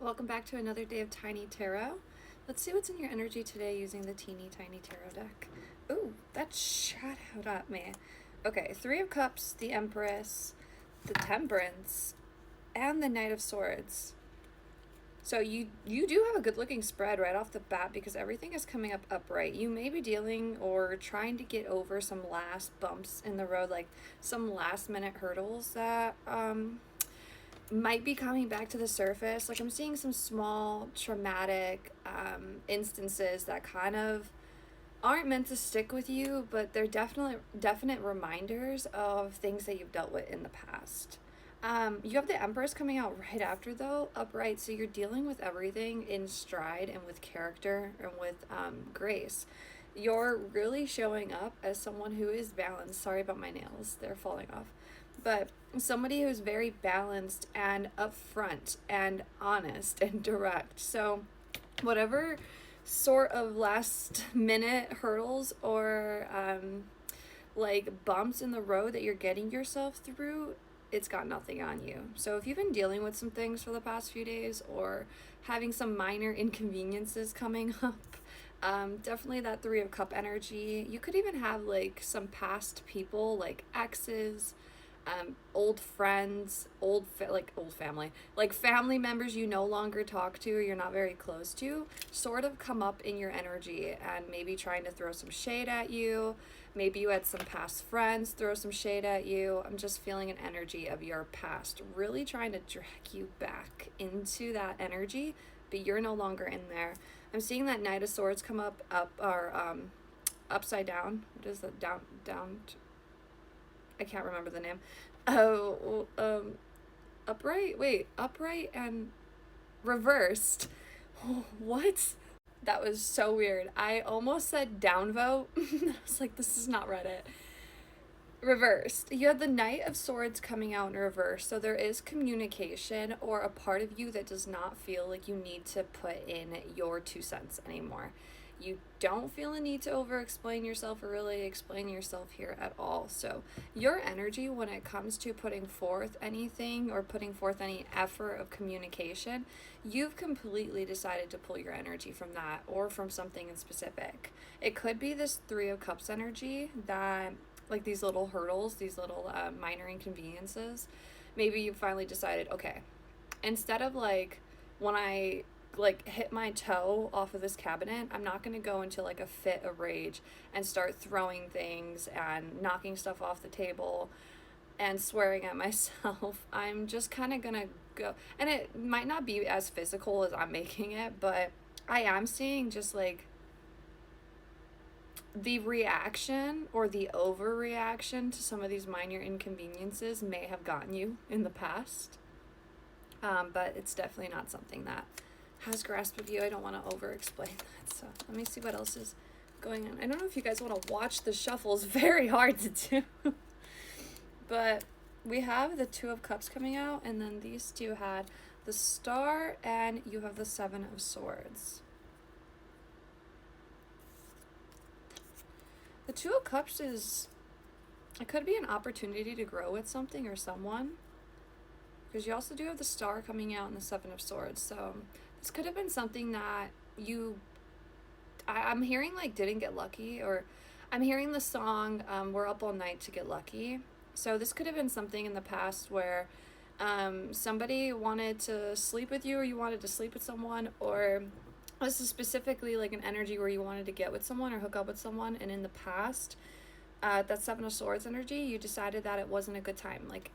Welcome back to another day of Tiny Tarot. Let's see what's in your energy today using the teeny tiny tarot deck. Ooh, that shot out at me. Okay, Three of Cups, the Empress, the Temperance, and the Knight of Swords. So you do have a good looking spread right off the bat because everything is coming up upright. You may be dealing or trying to get over some last bumps in the road, like some last minute hurdles that might be coming back to the surface. Like I'm seeing some small traumatic instances that kind of aren't meant to stick with you, but they're definite reminders of things that you've dealt with in the past. You have the Empress coming out right after, though, upright, so you're dealing with everything in stride and with character and with grace. You're really showing up as someone who is balanced. Sorry about my nails, they're falling off. But somebody who's very balanced and upfront and honest and direct. So whatever sort of last minute hurdles or like bumps in the road that you're getting yourself through, it's got nothing on you. So if you've been dealing with some things for the past few days or having some minor inconveniences coming up, definitely that Three of Cup energy. You could even have like some past people, like exes, old friends, old family, like family members you no longer talk to or you're not very close to, sort of come up in your energy and maybe trying to throw some shade at you. Maybe you had some past friends throw some shade at you. I'm just feeling an energy of your past really trying to drag you back into that energy, but you're no longer in there. I'm seeing that Knight of Swords come up or upside down. What is that? Down I can't remember the name. Oh, upright? Wait, upright and reversed. What? That was so weird. I almost said downvote. I was like, this is not Reddit. Reversed. You have the Knight of Swords coming out in reverse, so there is communication or a part of you that does not feel like you need to put in your 2 cents anymore. You don't feel a need to over-explain yourself or really explain yourself here at all. So your energy when it comes to putting forth anything or putting forth any effort of communication, you've completely decided to pull your energy from that or from something in specific. It could be this Three of Cups energy that, like these little hurdles, these little minor inconveniences. Maybe you finally decided, okay, instead of like when I hit my toe off of this cabinet, I'm not going to go into like a fit of rage and start throwing things and knocking stuff off the table and swearing at myself. I'm just kind of going to go, and it might not be as physical as I'm making it, but I am seeing just like the reaction or the overreaction to some of these minor inconveniences may have gotten you in the past, but it's definitely not something that has grasp of you. I don't want to over explain that, so let me see what else is going on. I don't know if you guys want to watch the shuffles. Very hard to do. But we have the Two of Cups coming out, and then these two had the Star, and you have the Seven of Swords. The Two of Cups it could be an opportunity to grow with something or someone, because you also do have the Star coming out and the Seven of Swords. So this could have been something that I'm hearing like didn't get lucky, or I'm hearing the song We're Up All Night to Get Lucky. So this could have been something in the past where somebody wanted to sleep with you or you wanted to sleep with someone, or this is specifically like an energy where you wanted to get with someone or hook up with someone, and in the past that Seven of Swords energy, you decided that it wasn't a good time, like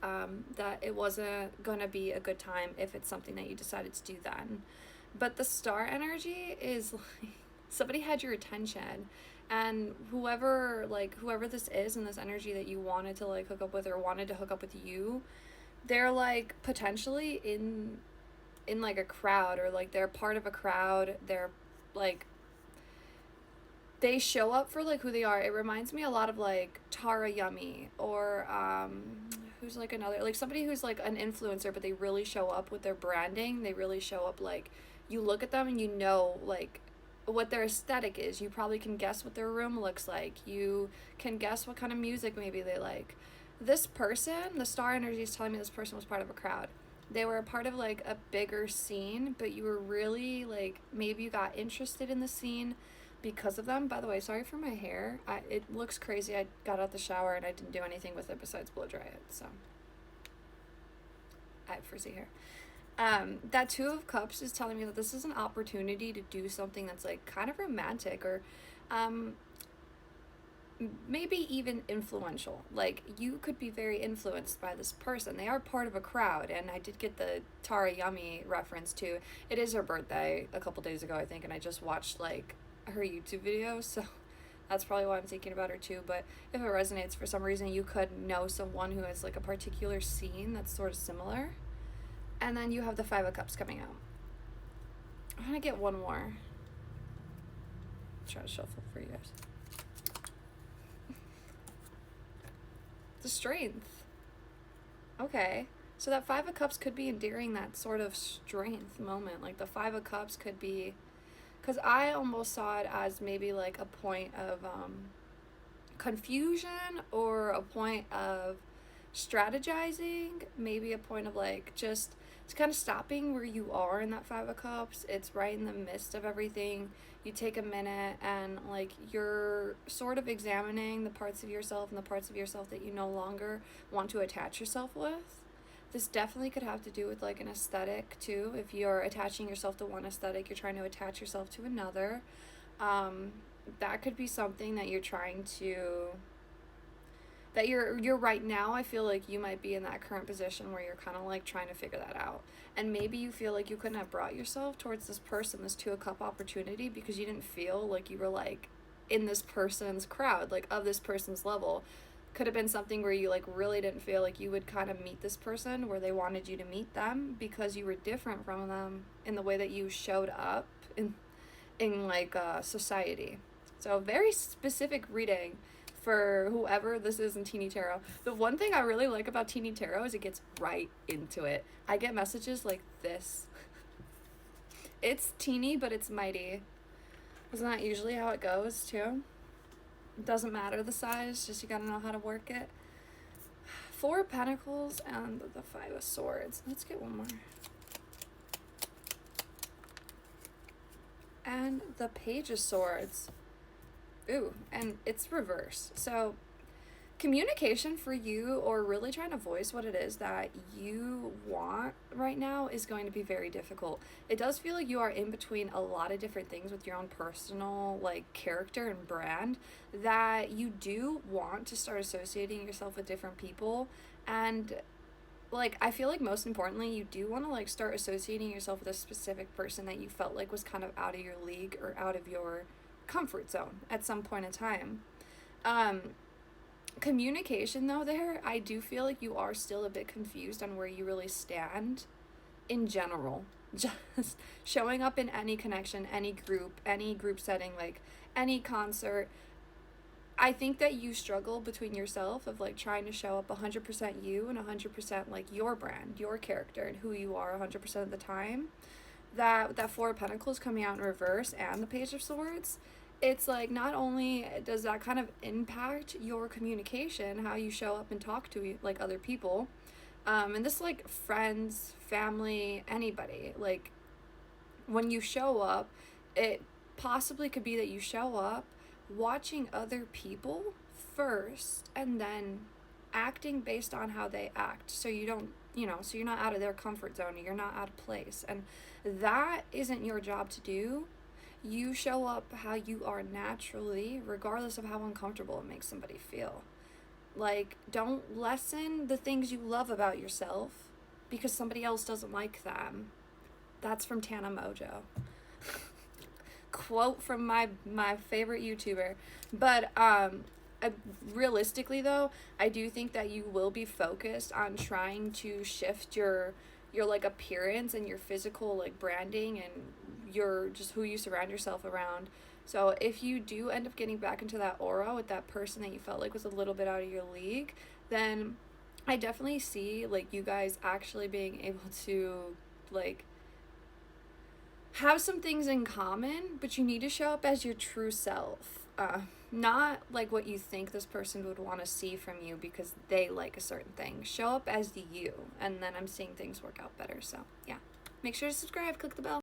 that it wasn't gonna be a good time if it's something that you decided to do then. But the Star energy is like somebody had your attention, and whoever this is in this energy that you wanted to like hook up with or wanted to hook up with you, they're like potentially in like a crowd, or like they're part of a crowd. They're like, they show up for like who they are. It reminds me a lot of like Tara Yummy, or who's like another, like somebody who's like an influencer, but they really show up with their branding. They really show up, like you look at them and you know like what their aesthetic is. You probably can guess what their room looks like. You can guess what kind of music maybe they like. This person, the Star energy is telling me this person was part of a crowd. They were a part of like a bigger scene, but you were really like, maybe you got interested in the scene because of them. By the way, sorry for my hair. It looks crazy. I got out the shower and I didn't do anything with it besides blow dry it, so I have frizzy hair. That Two of Cups is telling me that this is an opportunity to do something that's like kind of romantic, or maybe even influential. Like, you could be very influenced by this person. They are part of a crowd, and I did get the Tara Yummy reference too. It is her birthday a couple days ago, I think, and I just watched like her YouTube video, so that's probably why I'm thinking about her too. But if it resonates for some reason, you could know someone who has like a particular scene that's sort of similar. And then you have the Five of Cups coming out. I'm gonna get one more. Try to shuffle for you guys. The Strength. Okay. So that Five of Cups could be endearing that sort of strength moment. Like the Five of Cups could be, because I almost saw it as maybe like a point of confusion, or a point of strategizing, maybe a point of like just, it's kind of stopping where you are in that Five of Cups. It's right in the midst of everything. You take a minute and like you're sort of examining the parts of yourself and the parts of yourself that you no longer want to attach yourself with. This definitely could have to do with like an aesthetic too. If you're attaching yourself to one aesthetic, you're trying to attach yourself to another. That could be something that you're trying to, that you're right now. I feel like you might be in that current position where you're kind of like trying to figure that out, and maybe you feel like you couldn't have brought yourself towards this person, this Two of Cup opportunity, because you didn't feel like you were like in this person's crowd, like of this person's level. Could have been something where you like really didn't feel like you would kind of meet this person, where they wanted you to meet them because you were different from them in the way that you showed up in like society. So very specific reading for whoever this is in Teeny Tarot. The one thing I really like about Teeny Tarot is it gets right into it. I get messages like this. It's teeny, but it's mighty. Isn't that usually how it goes too? It doesn't matter the size, just you gotta know how to work it. Four of Pentacles and the Five of Swords. Let's get one more. And the Page of Swords. Ooh, and it's reverse. So communication for you, or really trying to voice what it is that you want right now, is going to be very difficult. It does feel like you are in between a lot of different things with your own personal like character and brand, that you do want to start associating yourself with different people. And like, I feel like most importantly, you do want to like start associating yourself with a specific person that you felt like was kind of out of your league or out of your comfort zone at some point in time. Communication though, there, I do feel like you are still a bit confused on where you really stand in general. Just showing up in any connection, any group setting, like any concert. I think that you struggle between yourself of like trying to show up 100% you and 100% like your brand, your character, and who you are 100% of the time. That Four of Pentacles coming out in reverse and the Page of Swords, it's like, not only does that kind of impact your communication, how you show up and talk to like other people, and this like friends, family, anybody, like when you show up, it possibly could be that you show up watching other people first and then acting based on how they act, so you don't, so you're not out of their comfort zone, you're not out of place, and that isn't your job to do. You show up how you are naturally, regardless of how uncomfortable it makes somebody feel. Like, don't lessen the things you love about yourself because somebody else doesn't like them. That's from Tana Mojo. Quote from my favorite YouTuber. But realistically though, I do think that you will be focused on trying to shift your like appearance and your physical like branding and your just who you surround yourself around. So if you do end up getting back into that aura with that person that you felt like was a little bit out of your league, then I definitely see like you guys actually being able to like have some things in common, but you need to show up as your true self. not like what you think this person would want to see from you because they like a certain thing. Show up as you, and then I'm seeing things work out better. So yeah, make sure to subscribe, click the bell.